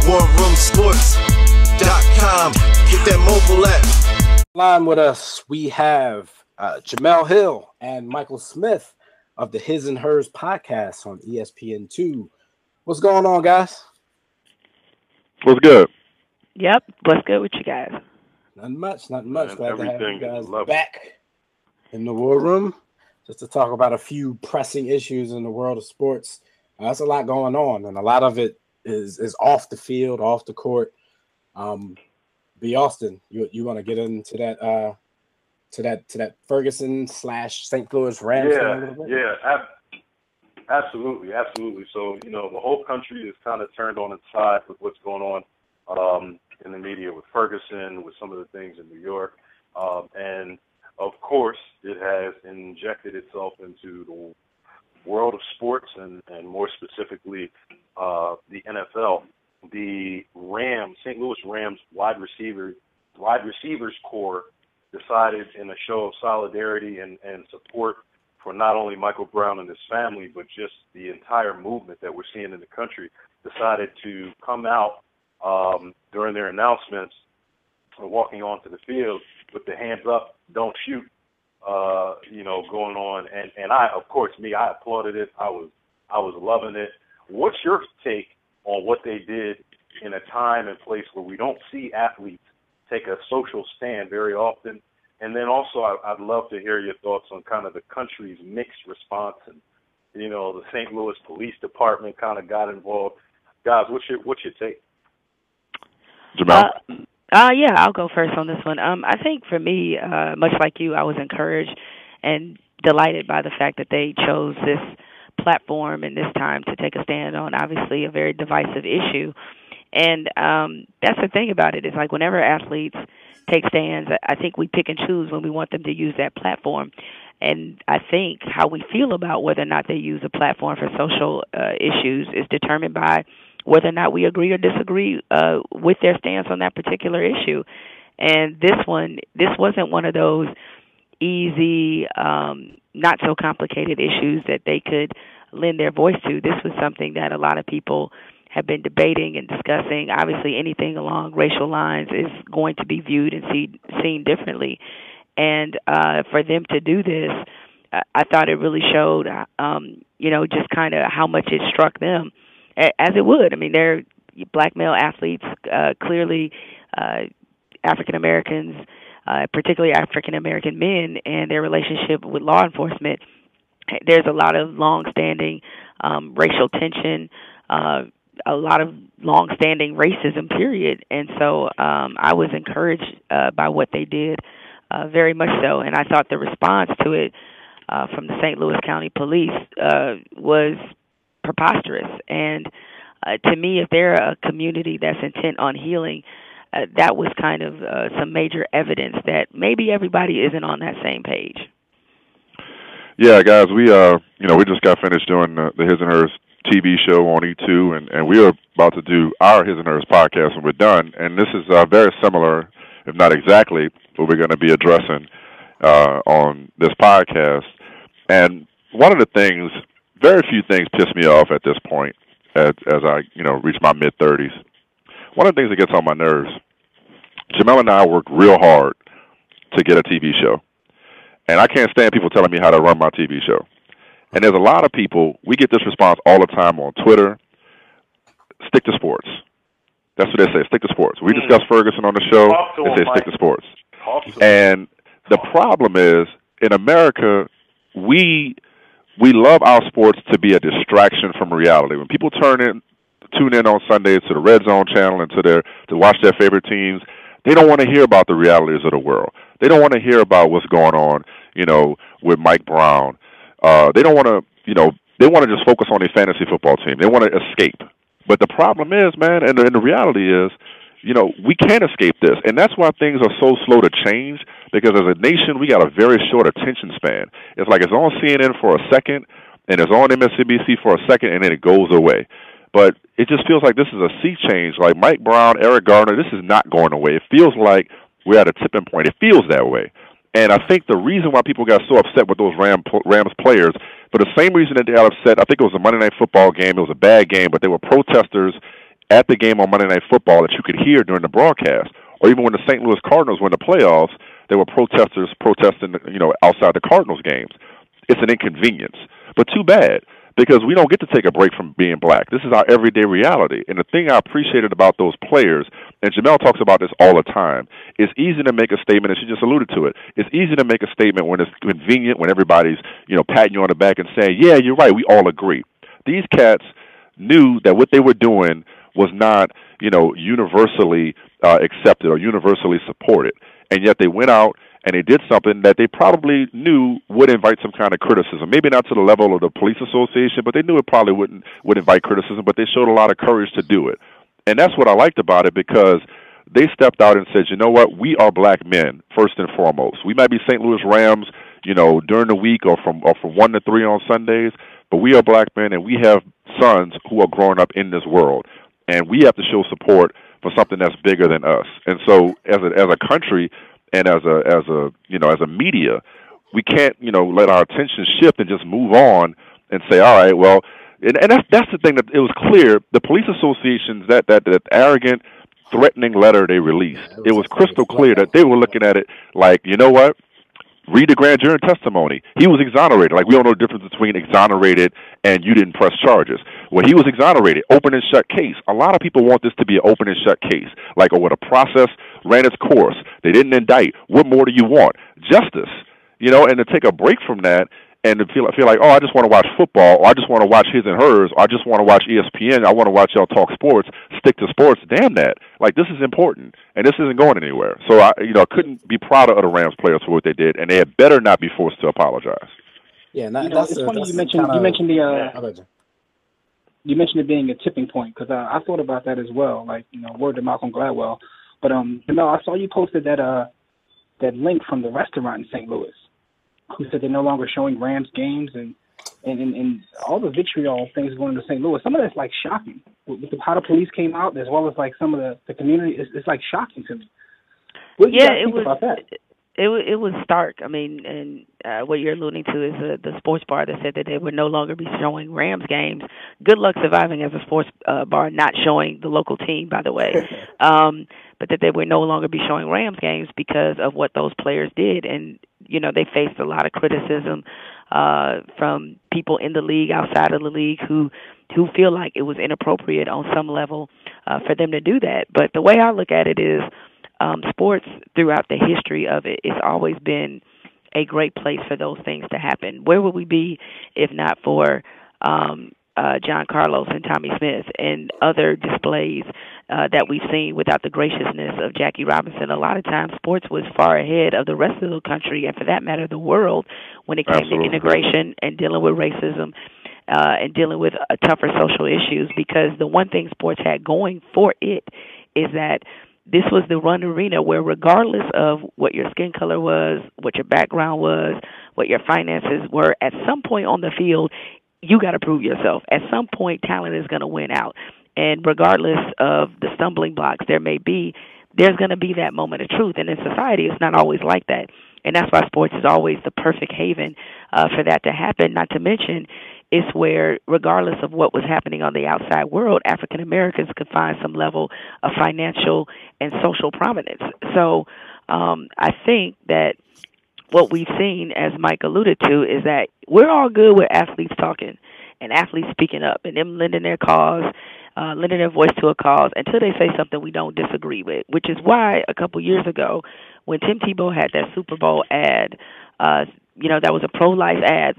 warroomsports.com. Get that mobile app. Line with us, we have Jemele Hill and Michael Smith of the His and Hers podcast on ESPN2. What's going on, guys? What's good? Yep, what's good with you guys? Nothing much. Glad to have you guys lovely. back in the war room just to talk about a few pressing issues in the world of sports. There's a lot going on, and a lot of it is off the field, off the court. B. Austin, you want to get into that to that Ferguson / St. Louis Rams thing a little bit? Yeah, absolutely. So, the whole country is kind of turned on its side with what's going on in the media with Ferguson, with some of the things in New York. And, of course, it has injected itself into the world of sports and more specifically the NFL. The St. Louis Rams wide receivers core decided in a show of solidarity and support for not only Michael Brown and his family, but just the entire movement that we're seeing in the country, decided to come out during their announcements, walking onto the field with the hands up, don't shoot, going on. And I applauded it. I was loving it. What's your take on what they did in a time and place where we don't see athletes take a social stand very often? And then also, I'd love to hear your thoughts on kind of the country's mixed response. And, the St. Louis Police Department kind of got involved. Guys, what's your take? Jemele? Yeah, I'll go first on this one. I think for me, much like you, I was encouraged and delighted by the fact that they chose this platform and this time to take a stand on obviously a very divisive issue. And that's the thing about it, is like whenever athletes take stands, I think we pick and choose when we want them to use that platform. And I think how we feel about whether or not they use a platform for social issues is determined by whether or not we agree or disagree with their stance on that particular issue. And this wasn't one of those easy, not so complicated issues that they could lend their voice to. This was something that a lot of people have been debating and discussing. Obviously, anything along racial lines is going to be viewed and seen differently. And for them to do this, I thought it really showed, just kind of how much it struck them, as it would. I mean, they're black male athletes, clearly African Americans, particularly African American men, and their relationship with law enforcement. There's a lot of long-standing racial tension, a lot of long-standing racism, period. And so I was encouraged by what they did, very much so. And I thought the response to it from the St. Louis County Police was preposterous. And to me, if they're a community that's intent on healing, that was kind of some major evidence that maybe everybody isn't on that same page. Yeah, guys, we just got finished doing the His and Hers TV show on E2, and we are about to do our His and Hers podcast when we're done. And this is very similar, if not exactly, what we're going to be addressing on this podcast. And one of the things, very few things piss me off at this point as I, reach my mid-30s. One of the things that gets on my nerves, Jemele and I worked real hard to get a TV show. And I can't stand people telling me how to run my TV show. And there's a lot of people, we get this response all the time on Twitter, stick to sports. That's what they say, stick to sports. We discuss Ferguson on the show, they say stick to sports. And the problem is, in America, we love our sports to be a distraction from reality. When people tune in on Sundays to the Red Zone channel and to watch their favorite teams, they don't want to hear about the realities of the world. They don't want to hear about what's going on, with Mike Brown. They don't want to, they want to just focus on their fantasy football team. They want to escape. But the problem is, man, and the reality is, we can't escape this. And that's why things are so slow to change, because as a nation, we got a very short attention span. It's like it's on CNN for a second, and it's on MSNBC for a second, and then it goes away. But it just feels like this is a sea change. Like Mike Brown, Eric Garner, this is not going away. It feels like we're at a tipping point. It feels that way. And I think the reason why people got so upset with those Rams players, for the same reason that they got upset, I think it was a Monday Night Football game, it was a bad game, but they were protesters at the game on Monday Night Football that you could hear during the broadcast. Or even when the St. Louis Cardinals were in the playoffs, there were protesters protesting, outside the Cardinals games. It's an inconvenience, but too bad, because we don't get to take a break from being black. This is our everyday reality. And the thing I appreciated about those players, and Jemele talks about this all the time, it's easy to make a statement, and she just alluded to it. It's easy to make a statement when it's convenient, when everybody's, patting you on the back and saying, yeah, you're right, we all agree. These cats knew that what they were doing was not, universally accepted or universally supported. And yet they went out and they did something that they probably knew would invite some kind of criticism. Maybe not to the level of the police association, but they knew it probably would invite criticism, but they showed a lot of courage to do it. And that's what I liked about it, because they stepped out and said, you know what, we are black men, first and foremost. We might be St. Louis Rams, during the week or from 1 to 3 on Sundays, but we are black men, and we have sons who are growing up in this world. And we have to show support for something that's bigger than us. And so as a country and as a media, we can't, let our attention shift and just move on and say, all right, well, and that's the thing, that it was clear, the police associations, that arrogant, threatening letter they released, it was crystal clear that they were looking at it like, you know what? Read the grand jury testimony. He was exonerated. Like, we don't know the difference between exonerated and you didn't press charges. When he was exonerated, open and shut case. A lot of people want this to be an open and shut case. Like, the process ran its course. They didn't indict. What more do you want? Justice. And to take a break from that and to feel like, oh, I just want to watch football, or I just want to watch his and hers, or I just want to watch ESPN, I want to watch y'all talk sports, stick to sports. Damn that. Like, this is important, and this isn't going anywhere. So, I couldn't be prouder of the Rams players for what they did, and they had better not be forced to apologize. Yeah, it's funny you mentioned it being a tipping point, because I thought about that as well, like, word to Malcolm Gladwell. But, I saw you posted that link from the restaurant in St. Louis, who said they're no longer showing Rams games, and all the vitriol things going to St. Louis. Some of that's like shocking. With how the police came out, as well as like some of the community, it's like shocking to me. What do you guys think about that? It was stark. I mean, and what you're alluding to is the sports bar that said that they would no longer be showing Rams games. Good luck surviving as a sports bar not showing the local team, by the way. But that they would no longer be showing Rams games because of what those players did. And, they faced a lot of criticism from people in the league, outside of the league, who feel like it was inappropriate on some level for them to do that. But the way I look at it is, sports throughout the history of it, it's always been a great place for those things to happen. Where would we be if not for John Carlos and Tommy Smith and other displays that we've seen without the graciousness of Jackie Robinson? A lot of times sports was far ahead of the rest of the country, and for that matter, the world, when it came to integration and dealing with racism and dealing with tougher social issues, because the one thing sports had going for it is that this was the run arena where, regardless of what your skin color was, what your background was, what your finances were, at some point on the field, you got to prove yourself. At some point, talent is going to win out. And regardless of the stumbling blocks there may be, there's going to be that moment of truth. And in society, it's not always like that. And that's why sports is always the perfect haven for that to happen. Not to mention, it's where, regardless of what was happening on the outside world, African Americans could find some level of financial and social prominence. So I think that what we've seen, as Mike alluded to, is that we're all good with athletes talking and athletes speaking up and them lending their cause, lending their voice to a cause until they say something we don't disagree with, which is why a couple years ago when Tim Tebow had that Super Bowl ad, that was a pro-life ad,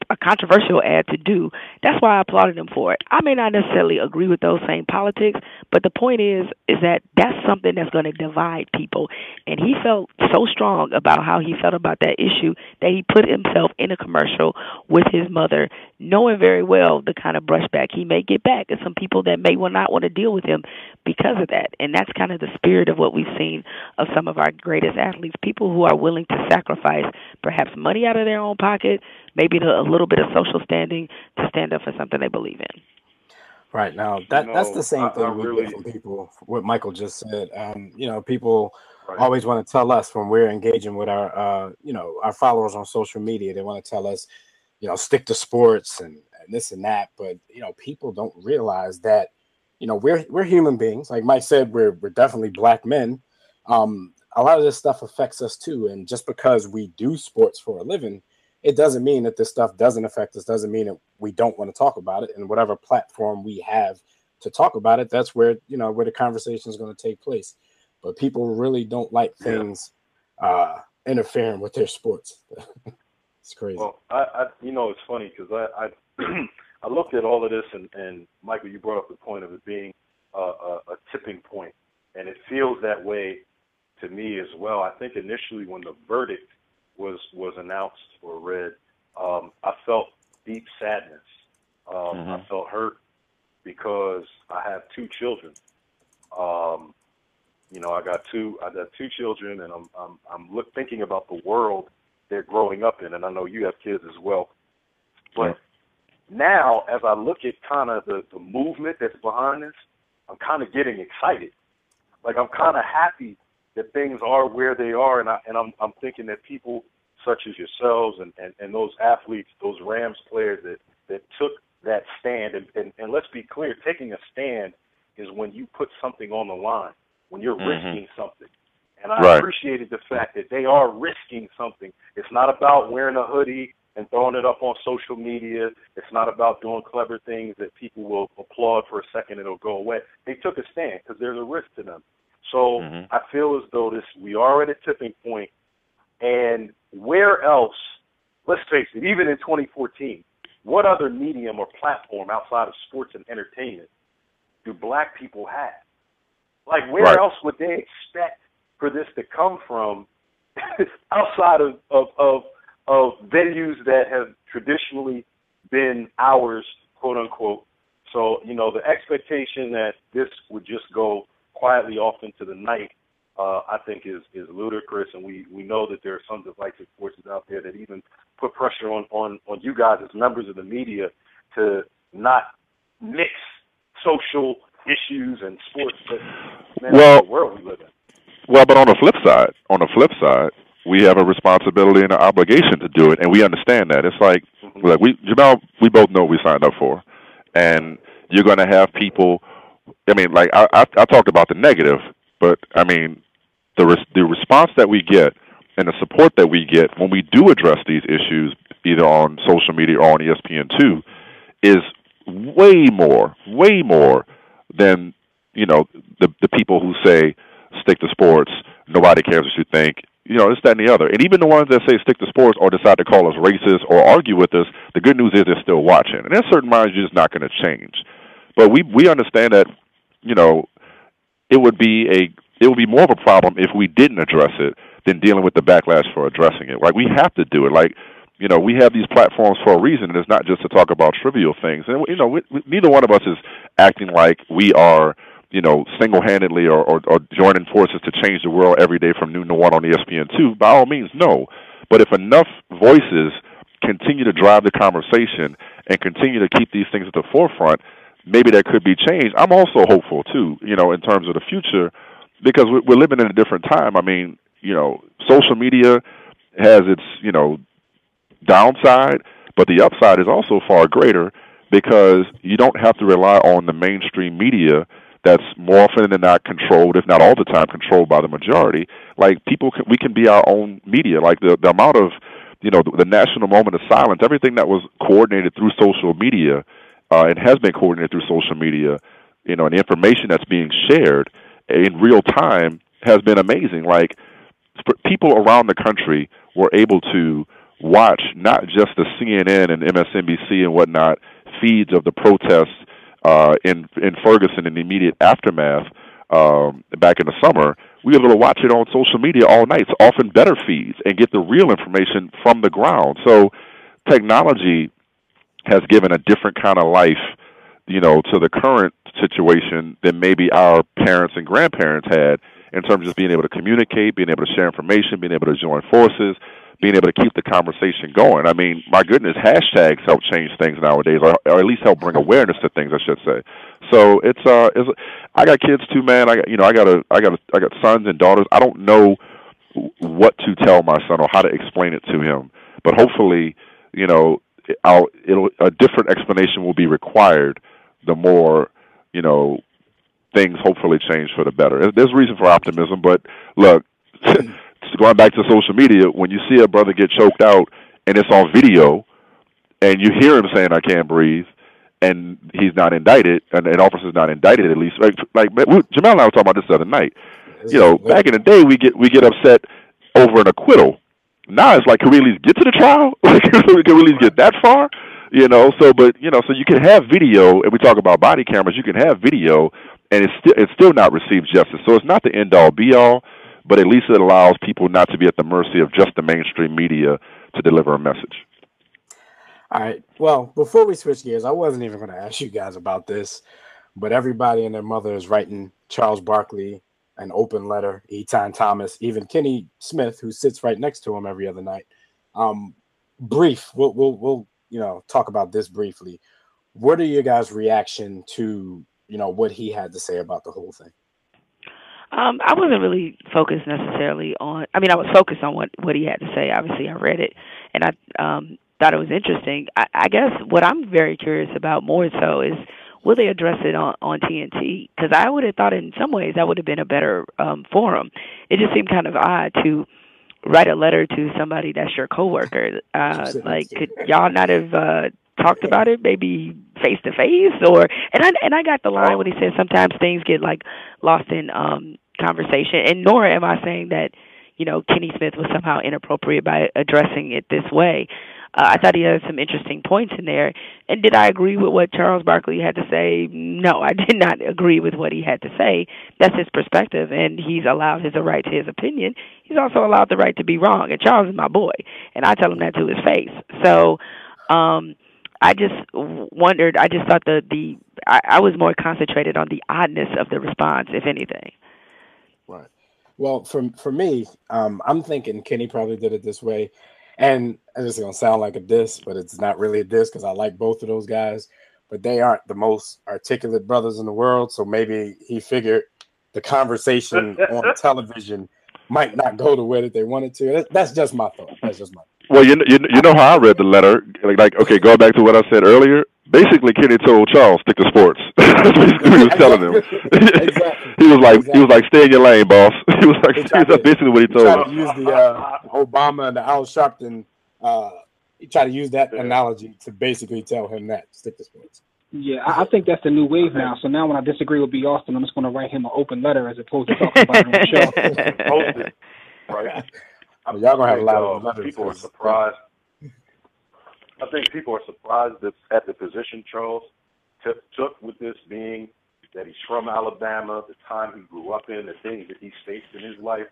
a controversial ad to do. That's why I applauded him for it. I may not necessarily agree with those same politics, but the point is that that's something that's going to divide people. And he felt so strong about how he felt about that issue that he put himself in a commercial with his mother, knowing very well the kind of brushback he may get back, and some people that may not want to deal with him because of that. And that's kind of the spirit of what we've seen of some of our greatest athletes, people who are willing to sacrifice perhaps money out of their own pocket, maybe a little bit of social standing to stand up for something they believe in. Right. Now, that's the same thing we get from people, what Michael just said. People always want to tell us when we're engaging with our followers on social media, they want to tell us, stick to sports and this and that. But, people don't realize that, we're human beings. Like Mike said, we're definitely black men. A lot of this stuff affects us too. And just because we do sports for a living, it doesn't mean that this stuff doesn't affect us. Doesn't mean that we don't want to talk about it. And whatever platform we have to talk about it, that's where where the conversation is going to take place. But people really don't like things interfering with their sports. It's crazy. Well, I it's funny because I I looked at all of this, and Michael, you brought up the point of it being a tipping point, and it feels that way to me as well. I think initially when the verdict was announced or read, I felt deep sadness. I felt hurt because I have two children. I got two children, and I'm thinking about the world they're growing up in, and I know you have kids as well. But now, as I look at kind of the movement that's behind this, I'm kind of getting excited. Like, I'm kind of happy that things are where they are, and I'm thinking that people such as yourselves and those athletes, those Rams players that took that stand, and let's be clear, taking a stand is when you put something on the line, when you're risking something. And I appreciated the fact that they are risking something. It's not about wearing a hoodie and throwing it up on social media. It's not about doing clever things that people will applaud for a second and it'll go away. They took a stand because there's a risk to them. So I feel as though we are at a tipping point. And where else, let's face it, even in 2014, what other medium or platform outside of sports and entertainment do black people have? Like, where else would they expect for this to come from outside of venues that have traditionally been ours, quote unquote? So, the expectation that this would just go quietly off into the night, I think is ludicrous. And we know that there are some divisive forces out there that even put pressure on you guys as members of the media to not mix social issues and sports. But, man, the world we live in. Well, but on the flip side, we have a responsibility and an obligation to do it, and we understand that. It's like Jemele, we both know what we signed up for, and you're going to have people. I mean, like I talked about the negative, but I mean, the response that we get and the support that we get when we do address these issues, either on social media or on ESPN2, is way more than the people who say stick to sports. Nobody cares what you think. This, that, and the other. And even the ones that say stick to sports or decide to call us racist or argue with us, the good news is they're still watching. And there's certain minds you're just not going to change. But we understand that, it would be more of a problem if we didn't address it than dealing with the backlash for addressing it. Like, we have to do it. Like, we have these platforms for a reason, and it's not just to talk about trivial things. And, neither one of us is acting like we are, single-handedly or joining forces to change the world every day from noon to 1 on ESPN2. By all means, no. But if enough voices continue to drive the conversation and continue to keep these things at the forefront, maybe there could be change. I'm also hopeful, too, in terms of the future, because we're living in a different time. I mean, social media has its, downside, but the upside is also far greater because you don't have to rely on the mainstream media that's more often than not controlled, if not all the time, controlled by the majority. Like, we can be our own media. Like, the amount of, the national moment of silence, everything that was coordinated through social media, and has been coordinated through social media, and the information that's being shared in real time has been amazing. Like, people around the country were able to watch not just the CNN and MSNBC and whatnot feeds of the protests in Ferguson in the immediate aftermath back in the summer. We were able to watch it on social media all night, often better feeds, and get the real information from the ground. So technology has given a different kind of life, to the current situation than maybe our parents and grandparents had in terms of just being able to communicate, being able to share information, being able to join forces, being able to keep the conversation going. I mean, my goodness, hashtags help change things nowadays, or at least help bring awareness to things, I should say. So it's I got kids too, man. I got sons and daughters. I don't know what to tell my son or how to explain it to him, but hopefully, a different explanation will be required the more things hopefully change for the better. There's reason for optimism, but look, going back to social media, when you see a brother get choked out and it's on video, and you hear him saying, "I can't breathe," and he's not indicted, and an officer's not indicted, at least. Like Jemele and I were talking about this the other night. Back in the day, we get upset over an acquittal. Now it's like, can we at least get to the trial? Like, can we at least get that far? So you can have video, and we talk about body cameras. You can have video, and it's still not received justice. So it's not the end all be all, but at least it allows people not to be at the mercy of just the mainstream media to deliver a message. All right. Well, before we switch gears, I wasn't even going to ask you guys about this, but everybody and their mother is writing Charles Barkley an open letter, Etan Thomas, even Kenny Smith, who sits right next to him every other night. Brief. We'll talk about this briefly. What are your guys' reaction to what he had to say about the whole thing? I wasn't really focused necessarily on. I mean, I was focused on what he had to say. Obviously, I read it, and I thought it was interesting. I guess what I'm very curious about more so is, will they address it on TNT? Because I would have thought in some ways that would have been a better forum. It just seemed kind of odd to write a letter to somebody that's your coworker. Could y'all not have talked about it maybe face to face? And I got the line when he said sometimes things get like lost in conversation. And nor am I saying that Kenny Smith was somehow inappropriate by addressing it this way. I thought he had some interesting points in there. And did I agree with what Charles Barkley had to say? No, I did not agree with what he had to say. That's his perspective, and he's allowed his right to his opinion. He's also allowed the right to be wrong. And Charles is my boy, and I tell him that to his face. So I just wondered. I just thought I was more concentrated on the oddness of the response, if anything. Right. Well, for me, I'm thinking Kenny probably did it this way. And it's going to sound like a diss, but it's not really a diss because I like both of those guys. But they aren't the most articulate brothers in the world. So maybe he figured the conversation on television might not go the way that they wanted to. That's just my thought. Well, you know how I read the letter. Okay, going back to what I said earlier. Basically, Kenny told Charles, stick to sports. That's basically what he was telling him. Exactly. He was like, stay in your lane, boss. That's basically what he told him. He tried to use the Obama and the Al Sharpton. He tried to use that analogy to basically tell him that, stick to sports. Yeah, I think that's the new wave now. So now when I disagree with B. Austin, I'm just going to write him an open letter as opposed to talking about it on the show. Right. Y'all going to have a lot of letters. People are surprised. I think people are surprised at the position Charles took with this, being that he's from Alabama, the time he grew up in, the things that he's faced in his life.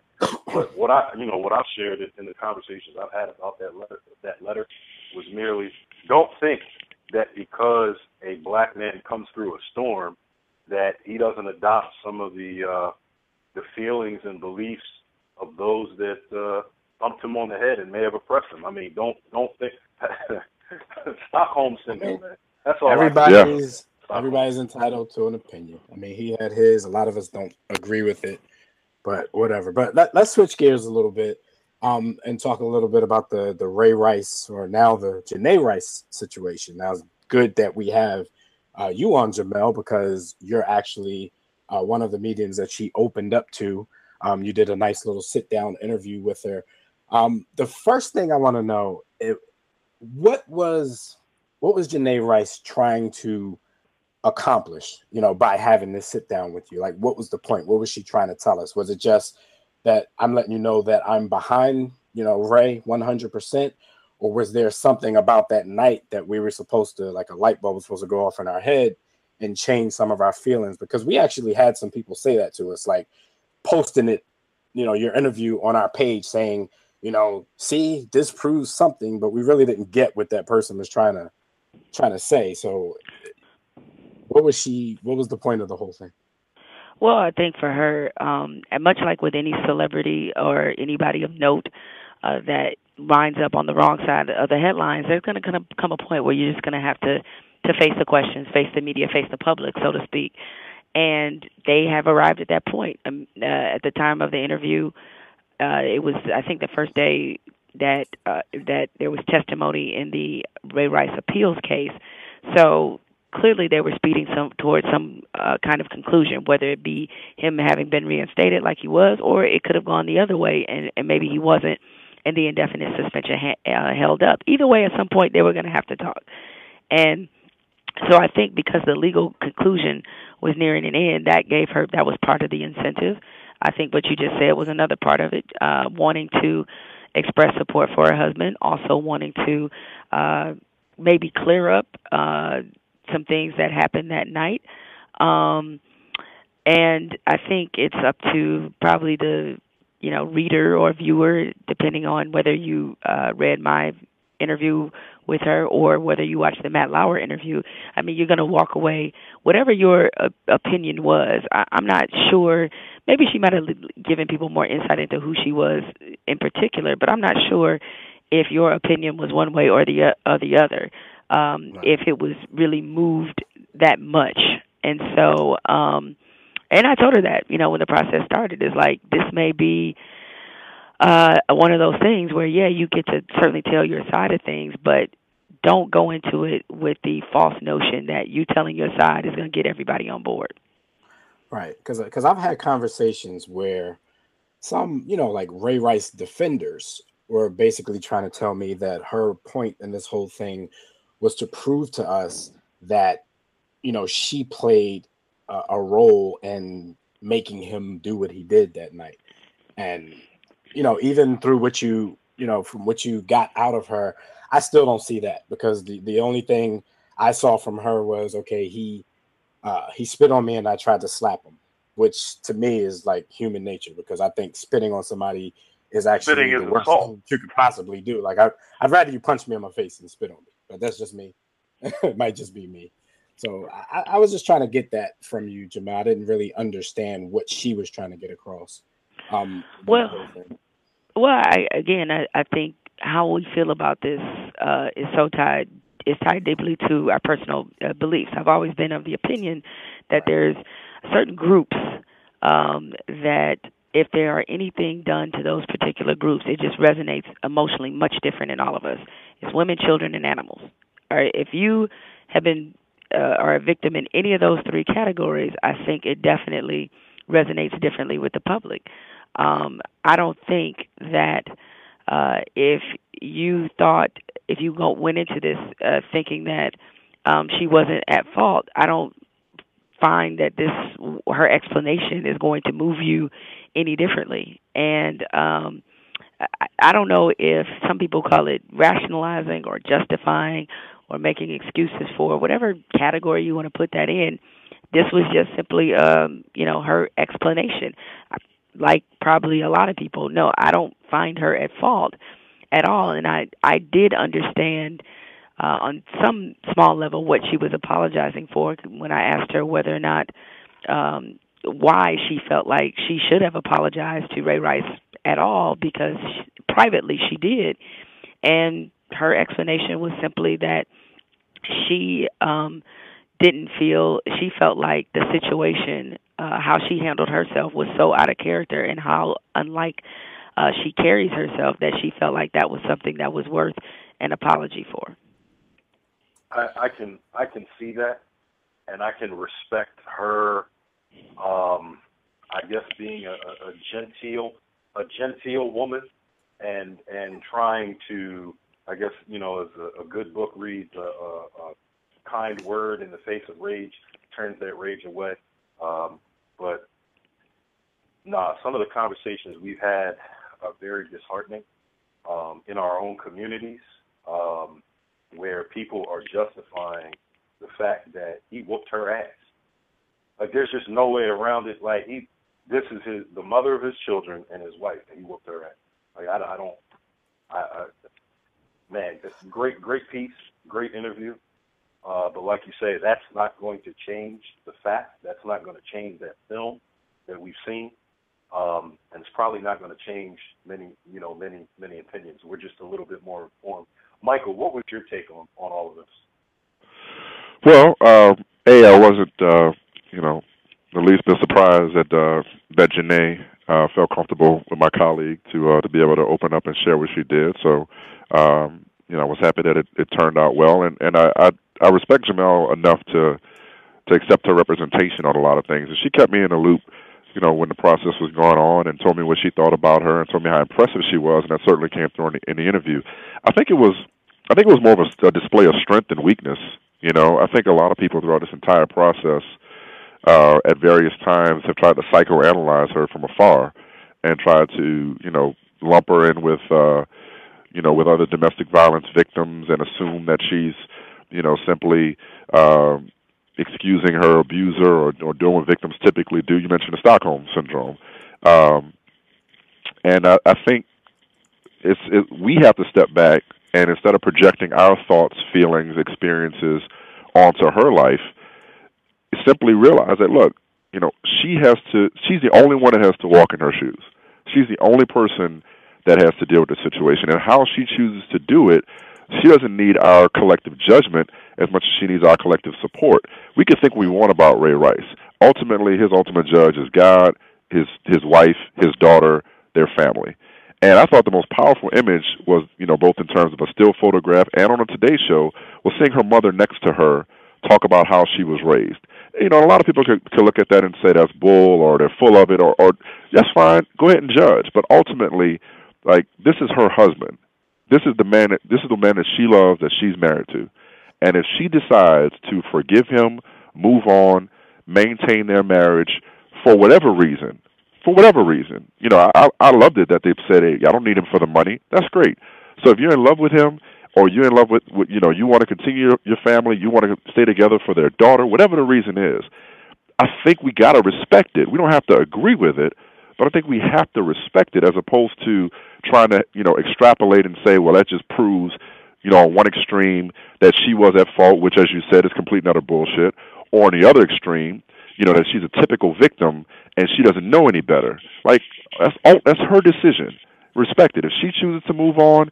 But what I've shared in the conversations I've had about that letter was merely, don't think that because a black man comes through a storm that he doesn't adopt some of the feelings and beliefs of those that bumped him on the head and may have oppressed him. I mean, don't think. Stockholm syndrome, man. That's all. Everybody's entitled to an opinion. I mean, he had his. A lot of us don't agree with it, but whatever. But let's switch gears a little bit, and talk a little bit about the Ray Rice, or now the Jana Rice situation. Now, it's good that we have you on, Jemele, because you're actually one of the meetings that she opened up to. You did a nice little sit-down interview with her. The first thing I want to know is, what was Jana Rice trying to accomplish, by having this sit down with you? Like, what was the point? What was she trying to tell us? Was it just that I'm letting you know that I'm behind, Ray 100%? Or was there something about that night that we were supposed to, like a light bulb was supposed to go off in our head and change some of our feelings? Because we actually had some people say that to us, like posting it, your interview on our page saying, see, this proves something, but we really didn't get what that person was trying to say. So what was the point of the whole thing? Well, I think for her, and much like with any celebrity or anybody of note that winds up on the wrong side of the headlines, there's going to come a point where you're just going to have to face the questions, face the media, face the public, so to speak. And they have arrived at that point. At the time of the interview, it was, I think, the first day that there was testimony in the Ray Rice appeals case. So clearly they were speeding towards some kind of conclusion, whether it be him having been reinstated like he was, or it could have gone the other way and maybe he wasn't, and the indefinite suspension held up. Either way, at some point they were going to have to talk. And so I think because the legal conclusion was nearing an end, that was part of the incentive. I think what you just said was another part of it, wanting to express support for her husband, also wanting to maybe clear up some things that happened that night. And I think it's up to probably the reader or viewer, depending on whether you read my interview with her or whether you watched the Matt Lauer interview. I mean, you're going to walk away, whatever your opinion was. I'm not sure. Maybe she might have given people more insight into who she was in particular, but I'm not sure if your opinion was one way or the other, if it was really moved that much. And so, and I told her that, when the process started, is like, this may be one of those things where, yeah, you get to certainly tell your side of things, but don't go into it with the false notion that you telling your side is going to get everybody on board. Right, because I've had conversations where some, like Ray Rice defenders were basically trying to tell me that her point in this whole thing was to prove to us that, she played a role in making him do what he did that night. And, even through what from what you got out of her, I still don't see that, because the only thing I saw from her was, okay, he spit on me and I tried to slap him, which to me is like human nature, because I think spitting on somebody is actually the worst thing you could possibly do. Like I'd rather you punch me in my face than spit on me, but that's just me. It might just be me. So I was just trying to get that from you, Jemele. I didn't really understand what she was trying to get across. I think how we feel about this is tied deeply to our personal beliefs. I've always been of the opinion that there's certain groups that if there are anything done to those particular groups, it just resonates emotionally much different in all of us. It's women, children, and animals. All right, if you have been are a victim in any of those three categories, I think it definitely resonates differently with the public. I don't think that if you went into this thinking that she wasn't at fault, I don't find that her explanation is going to move you any differently. And I don't know if some people call it rationalizing or justifying or making excuses for whatever category you want to put that in. This was just simply, her explanation. Like probably a lot of people, no, I don't find her at fault at all. And I did understand on some small level what she was apologizing for when I asked her whether or not why she felt like she should have apologized to Ray Rice at all, because privately she did. And her explanation was simply that she felt like the situation, how she handled herself was so out of character and how unlike she carries herself, that she felt like that was something that was worth an apology for. I can see that, and I can respect her, I guess, being a genteel woman and trying to, I guess, as a good book reads, a kind word in the face of rage turns that rage away. But some of the conversations we've had are very disheartening in our own communities, where people are justifying the fact that he whooped her ass. Like, there's just no way around it. Like, this is the mother of his children and his wife, and he whooped her ass. Like, man, that's great piece, great interview. But like you say, that's not going to change the fact. That's not going to change that film that we've seen. And it's probably not going to change many opinions. We're just a little bit more informed. Michael, what was your take on all of this? Well, I wasn't, the least bit surprised that Janae felt comfortable with my colleague to be able to open up and share what she did. So, I was happy that it turned out well. And I I respect Jemele enough to accept her representation on a lot of things, and she kept me in the loop, when the process was going on, and told me what she thought about her, and told me how impressive she was, and that certainly came through in the interview. I think it was more of a display of strength and weakness. I think a lot of people throughout this entire process, at various times, have tried to psychoanalyze her from afar, and tried to, lump her in with, with other domestic violence victims, and assume that she's, simply excusing her abuser or doing what victims typically do. You mentioned the Stockholm syndrome, and I think we have to step back, and instead of projecting our thoughts, feelings, experiences onto her life, simply realize that, look, she's the only one that has to walk in her shoes. She's the only person that has to deal with the situation, and how she chooses to do it, she doesn't need our collective judgment as much as she needs our collective support. We can think what we want about Ray Rice. Ultimately, his ultimate judge is God, his wife, his daughter, their family. And I thought the most powerful image was, both in terms of a still photograph and on a Today Show, was seeing her mother next to her talk about how she was raised. A lot of people could look at that and say that's bull, or they're full of it, or that's fine. Go ahead and judge. But ultimately, this is her husband. This is the man that she loves, that she's married to. And if she decides to forgive him, move on, maintain their marriage for whatever reason, I loved it that they said, hey, I don't need him for the money. That's great. So if you're in love with him, or you're in love with you want to continue your family, you want to stay together for their daughter, whatever the reason is, I think we got to respect it. We don't have to agree with it, but I think we have to respect it, as opposed to trying to, extrapolate and say, well, that just proves, on one extreme that she was at fault, which, as you said, is complete and utter bullshit, or on the other extreme, that she's a typical victim and she doesn't know any better. That's her decision. Respect it. If she chooses to move on,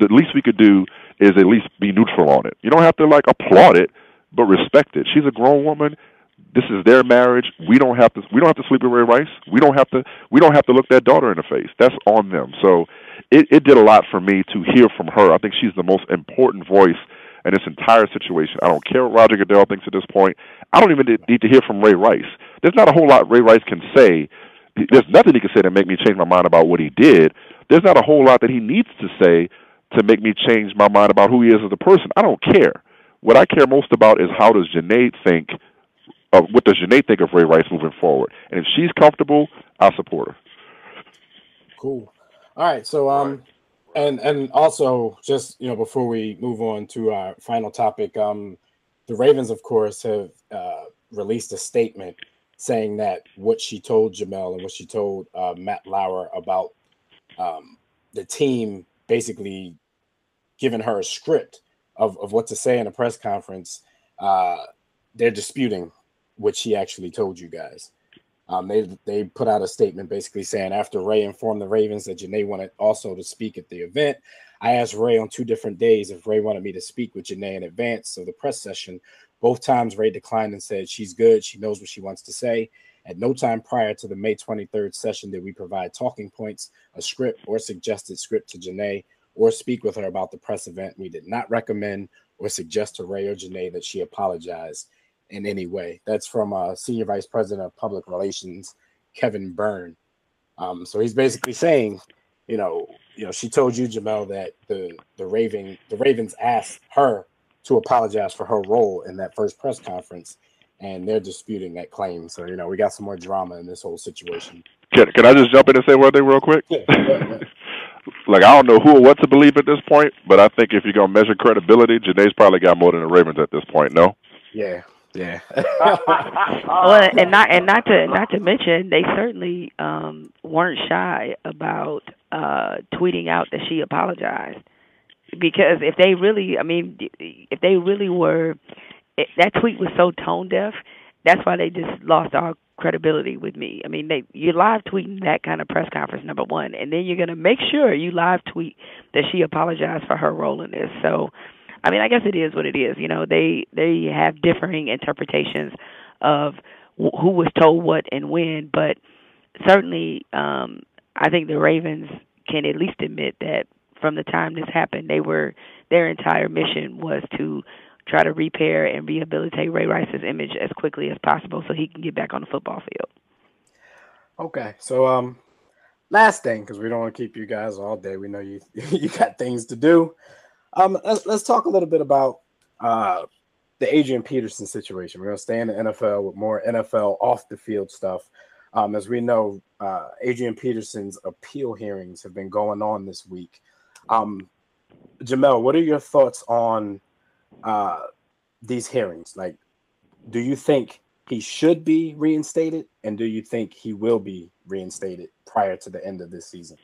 the least we could do is at least be neutral on it. You don't have to applaud it, but respect it. She's a grown woman. This is their marriage. We don't have to sleep with Ray Rice. We don't have to look their daughter in the face. That's on them. So it did a lot for me to hear from her. I think she's the most important voice in this entire situation. I don't care what Roger Goodell thinks at this point. I don't even need to hear from Ray Rice. There's not a whole lot Ray Rice can say. There's nothing he can say to make me change my mind about what he did. There's not a whole lot that he needs to say to make me change my mind about who he is as a person. I don't care. What I care most about is how does Janae think, what does Janae think of Ray Rice moving forward? And if she's comfortable, I'll support her. Cool. All right. So, and also just, before we move on to our final topic, the Ravens, of course, have released a statement saying that what she told Jemele and what she told Matt Lauer about the team basically giving her a script of what to say in a press conference, they're disputing what she actually told you guys. They put out a statement basically saying, after Ray informed the Ravens that Janae wanted also to speak at the event, I asked Ray on 2 different days if Ray wanted me to speak with Janae in advance of the press session. Both times Ray declined and said she's good. She knows what she wants to say. At no time prior to the May 23rd session did we provide talking points, a script, or suggested script to Janae, or speak with her about the press event. We did not recommend or suggest to Ray or Janae that she apologize in any way. That's from Senior Vice President of Public Relations, Kevin Byrne. So he's basically saying, she told you, Jemele, that the Ravens asked her to apologize for her role in that first press conference, and they're disputing that claim. So, we got some more drama in this whole situation. Can I just jump in and say one thing real quick? Yeah. I don't know who or what to believe at this point, but I think if you're going to measure credibility, Janae's probably got more than the Ravens at this point, no? Yeah. Well, and not to mention, they certainly weren't shy about tweeting out that she apologized, because if they really were, that tweet was so tone deaf. That's why they just lost all credibility with me. I mean, you're live tweeting that kind of press conference, number one, and then you're going to make sure you live tweet that she apologized for her role in this. So, I mean, I guess it is what it is. They have differing interpretations of who was told what and when, but certainly I think the Ravens can at least admit that from the time this happened, their entire mission was to try to repair and rehabilitate Ray Rice's image as quickly as possible so he can get back on the football field. Okay, so last thing, because we don't want to keep you guys all day. We know you you got things to do. Let's talk a little bit about the Adrian Peterson situation. We're going to stay in the NFL with more NFL off the field stuff. As we know, Adrian Peterson's appeal hearings have been going on this week. Jemele, what are your thoughts on these hearings? Like, do you think he should be reinstated, and do you think he will be reinstated prior to the end of this season?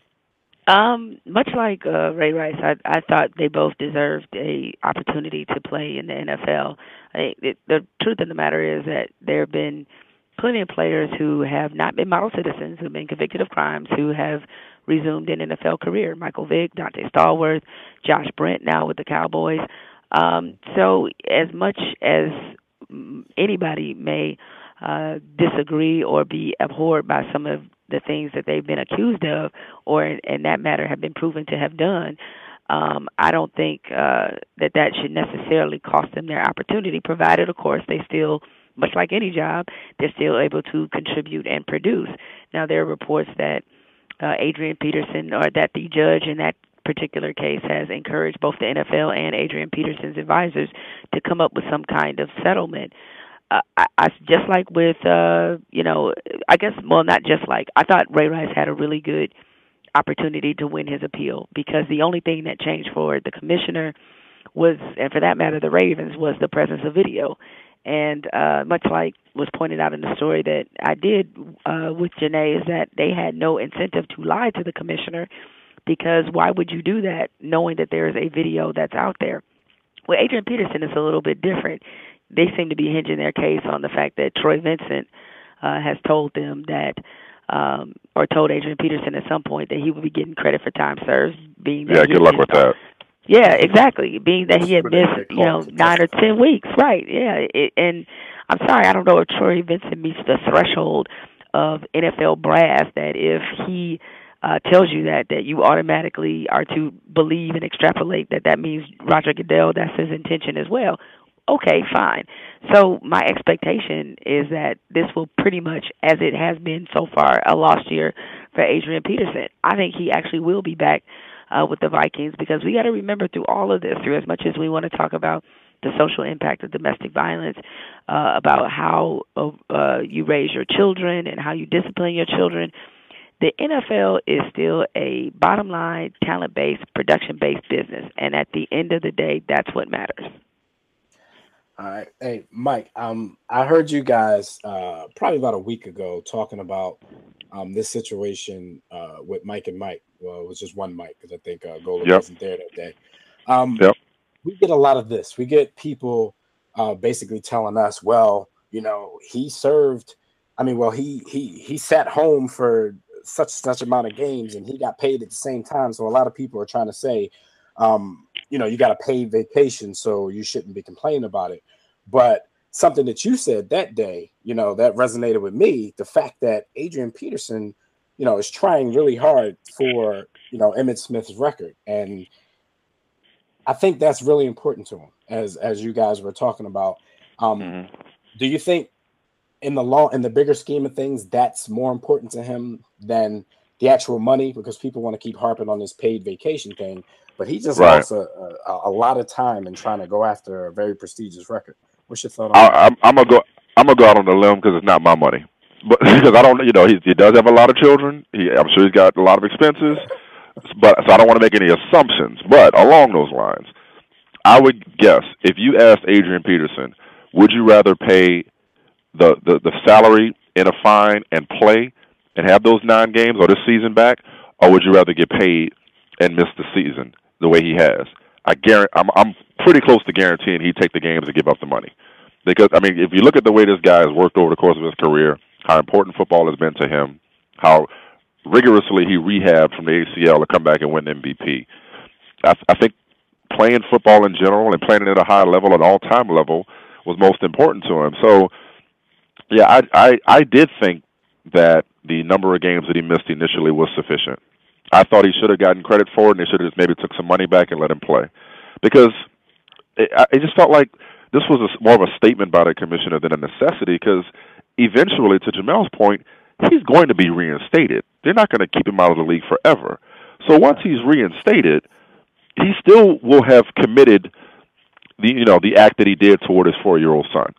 Much like Ray Rice, I thought they both deserved a opportunity to play in the NFL. The truth of the matter is that there have been plenty of players who have not been model citizens, who have been convicted of crimes, who have resumed an NFL career. Michael Vick, Dante Stallworth, Josh Brent now with the Cowboys. So as much as anybody may disagree or be abhorred by some of the things that they've been accused of or in that matter have been proven to have done, I don't think that should necessarily cost them their opportunity, provided, of course, they still, much like any job, they're still able to contribute and produce. Now, there are reports that Adrian Peterson, or that the judge in that particular case has encouraged both the NFL and Adrian Peterson's advisors to come up with some kind of settlement. I just like with, I guess, well, not just like, I thought Ray Rice had a really good opportunity to win his appeal, because the only thing that changed for the commissioner was, and for that matter, the Ravens, was the presence of video. And much like was pointed out in the story that I did with Janae, is that they had no incentive to lie to the commissioner, because why would you do that knowing that there is a video that's out there? Well, Adrian Peterson is a little bit different. They seem to be hinging their case on the fact that Troy Vincent has told them that, or told Adrian Peterson at some point that he would be getting credit for time served. Being that good luck with that. Yeah, exactly. Being that he had missed, 9 or 10 weeks, right? Yeah, and I'm sorry, I don't know if Troy Vincent meets the threshold of NFL brass that if he tells you that you automatically are to believe and extrapolate that means Roger Goodell, that's his intention as well. Okay, fine. So my expectation is that this will pretty much, as it has been so far, a lost year for Adrian Peterson. I think he actually will be back with the Vikings, because we got to remember through all of this, through as much as we want to talk about the social impact of domestic violence, about how you raise your children and how you discipline your children, the NFL is still a bottom line, talent-based, production-based business. And at the end of the day, that's what matters. All right. Hey, Mike, I heard you guys probably about a week ago talking about this situation with Mike and Mike. Well, it was just one Mike, because I think Gola wasn't there that day. We get a lot of this. We get people basically telling us, well, he served. He sat home for such amount of games, and he got paid at the same time. So a lot of people are trying to say, you got to pay vacation, so you shouldn't be complaining about it. But something that you said that day, that resonated with me, the fact that Adrian Peterson, is trying really hard for, Emmitt Smith's record. And I think that's really important to him, as you guys were talking about. Do you think in the bigger scheme of things, that's more important to him than the actual money? Because people want to keep harping on this paid vacation thing, but he just lost a lot of time in trying to go after a very prestigious record. What's your thought on that? I'm gonna go out on the limb, because it's not my money, but because I don't, he does have a lot of children. I'm sure he's got a lot of expenses, but so I don't want to make any assumptions. But along those lines, I would guess if you asked Adrian Peterson, would you rather pay the salary in a fine and play and have those 9 games or this season back, or would you rather get paid and miss the season the way he has? I'm pretty close to guaranteeing he'd take the games and give up the money. Because, if you look at the way this guy has worked over the course of his career, how important football has been to him, how rigorously he rehabbed from the ACL to come back and win MVP, I think playing football in general and playing at a high level, an all-time level, was most important to him. So, yeah, I did think that the number of games that he missed initially was sufficient. I thought he should have gotten credit for it, and they should have just maybe took some money back and let him play. Because it just felt like this was more of a statement by the commissioner than a necessity, because eventually, to Jamele's point, he's going to be reinstated. They're not going to keep him out of the league forever. So once he's reinstated, he still will have committed the act that he did toward his 4-year-old son.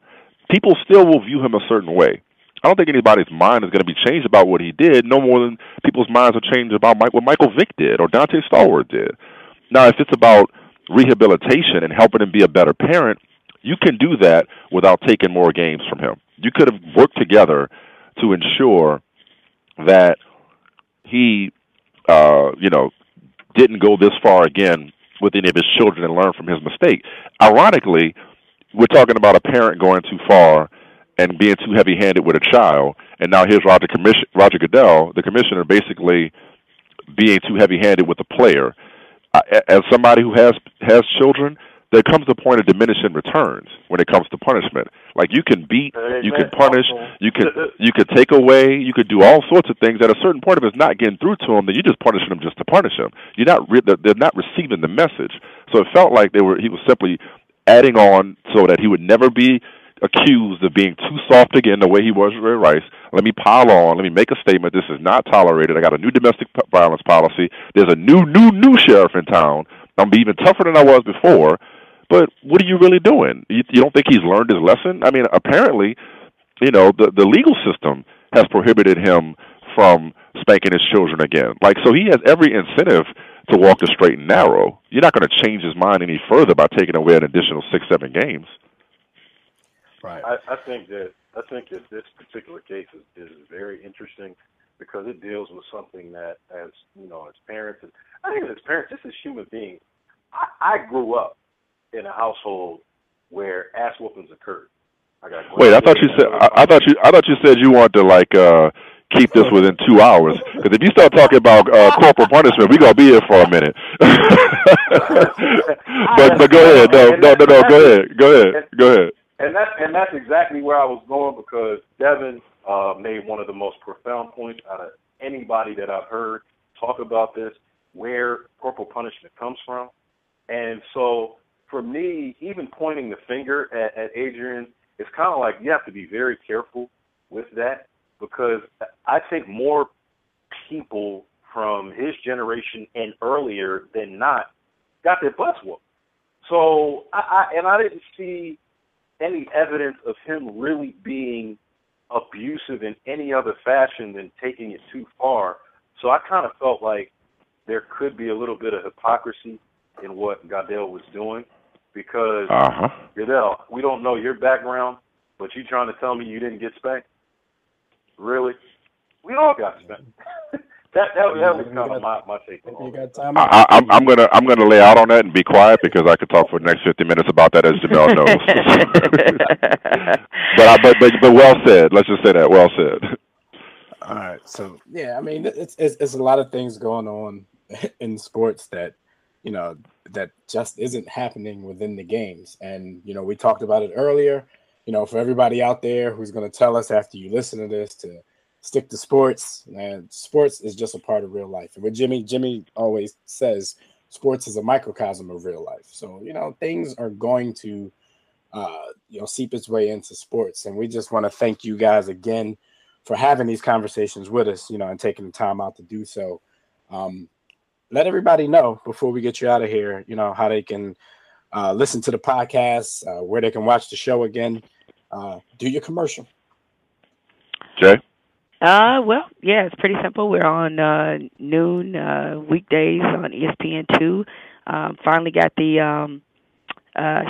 People still will view him a certain way. I don't think anybody's mind is going to be changed about what he did, no more than people's minds are changed about what Michael Vick did or Dante Stallworth did. Now, if it's about rehabilitation and helping him be a better parent, you can do that without taking more games from him. You could have worked together to ensure that he, didn't go this far again with any of his children and learn from his mistake. Ironically, we're talking about a parent going too far and being too heavy-handed with a child, and now here's Roger Goodell, the commissioner, basically being too heavy-handed with the player. As somebody who has children, there comes a point of diminishing returns when it comes to punishment. Like, you can beat, you can punish, you could take away, you could do all sorts of things. At a certain point, if it's not getting through to them, then you're just punishing them just to punish them. They're not receiving the message. So it felt like he was simply adding on so that he would never be accused of being too soft again, the way he was with Jana Rice. Let me pile on. Let me make a statement. This is not tolerated. I got a new domestic violence policy. There's a new sheriff in town. I'm be even tougher than I was before. But what are you really doing? You don't think he's learned his lesson? I mean, apparently, the legal system has prohibited him from spanking his children again. Like, so he has every incentive to walk the straight and narrow. You're not going to change his mind any further by taking away an additional 6-7 games. Right. I think that this particular case is very interesting because it deals with something that, as parents, I think as parents, just as human beings, I grew up in a household where ass whoopings occurred. Wait, I thought you said you wanted to keep this within 2 hours, because if you start talking about corporal punishment, we're gonna be here for a minute. but go ahead. No. Go ahead. And that's exactly where I was going, because Devin made one of the most profound points out of anybody that I've heard talk about this, where corporal punishment comes from. And so for me, even pointing the finger at Adrian, it's kind of like you have to be very careful with that, because I think more people from his generation and earlier than not got their butts whooped. So I didn't see any evidence of him really being abusive in any other fashion than taking it too far. So I kind of felt like there could be a little bit of hypocrisy in what Goodell was doing, because Goodell, we don't know your background, but you trying to tell me you didn't get spanked? Really? We all got spanked. That was kind of my take on it. I'm gonna lay out on that and be quiet, because I could talk for the next 50 minutes about that, as Jemele knows. but well said. Let's just say that. Well said. All right. So yeah, I mean, it's a lot of things going on in sports that that just isn't happening within the games. And we talked about it earlier. For everybody out there who's going to tell us after you listen to this to stick to sports, and sports is just a part of real life. And what Jimmy always says, sports is a microcosm of real life. So, things are going to, seep its way into sports. And we just want to thank you guys again for having these conversations with us, and taking the time out to do so. Let everybody know before we get you out of here, how they can listen to the podcast, where they can watch the show again. Do your commercial. Jay? Well, yeah, it's pretty simple. We're on noon weekdays on ESPN2. Finally got the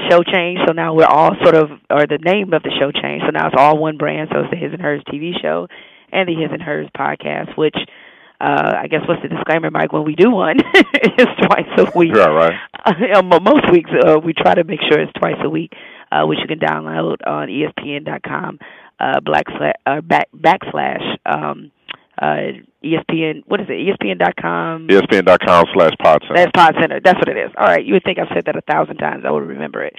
show changed, so now we're all the name of the show changed, so now it's all one brand, so it's the His and Hers TV show and the His and Hers podcast, which I guess what's the disclaimer, Mike, when we do one, it's twice a week. Yeah, right. Most weeks we try to make sure it's twice a week, which you can download on ESPN.com backslash ESPN. What is it? ESPN.com. ESPN.com/Pod Center. That's Pod Center. That's what it is. All right. You would think I've said that 1,000 times. I would remember it.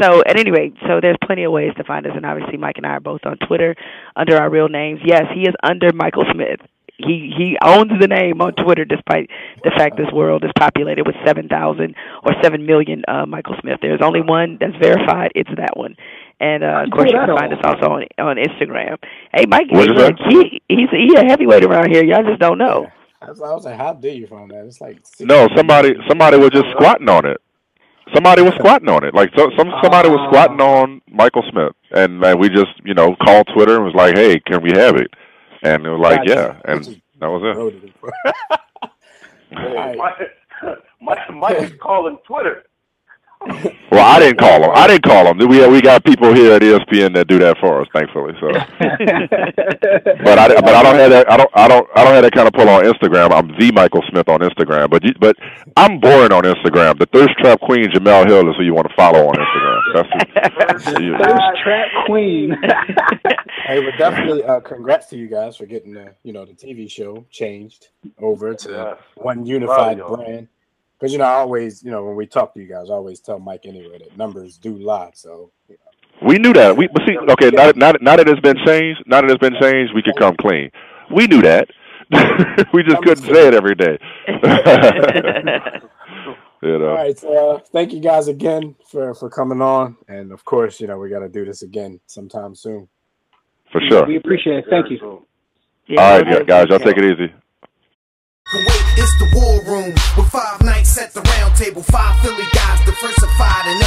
So at any rate, there's plenty of ways to find us, and obviously Mike and I are both on Twitter under our real names. Yes, he is under Michael Smith. he owns the name on Twitter, despite the fact this world is populated with 7,000 or 7 million Michael Smith. There's only one that's verified. It's that one. And of course, you can find us also on Instagram. Hey, Mike, look, he's a heavyweight around here. Y'all just don't know. Yeah. I was like, how did you find that? It's like somebody was just squatting on it. Somebody was squatting on it. Like somebody was squatting on Michael Smith, and we just called Twitter and was like, hey, can we have it? And it was like, yeah, and that was it. Mike is calling Twitter. Well, I didn't call him. We got people here at ESPN that do that for us, thankfully. So, but I don't have that. I don't have that kind of pull on Instagram. I'm the Michael Smith on Instagram, but I'm boring on Instagram. The Thirst Trap Queen Jemele Hill is who you want to follow on Instagram. That's Thirst Trap Queen. Hey, but definitely congrats to you guys for getting the TV show changed over to one unified brand. Because, I always, when we talk to you guys, I always tell Mike anyway that numbers do lie. So, we knew that. But see, okay, now that it's been changed, we could come clean. We knew that. We just couldn't say it every day. All right. So, thank you guys again for coming on. And, of course, we got to do this again sometime soon. For sure. We appreciate it. Thank you. Yeah, all right, guys. Y'all take it easy. It's the war room with 5 nights at the round table. 5 Philly guys diversified and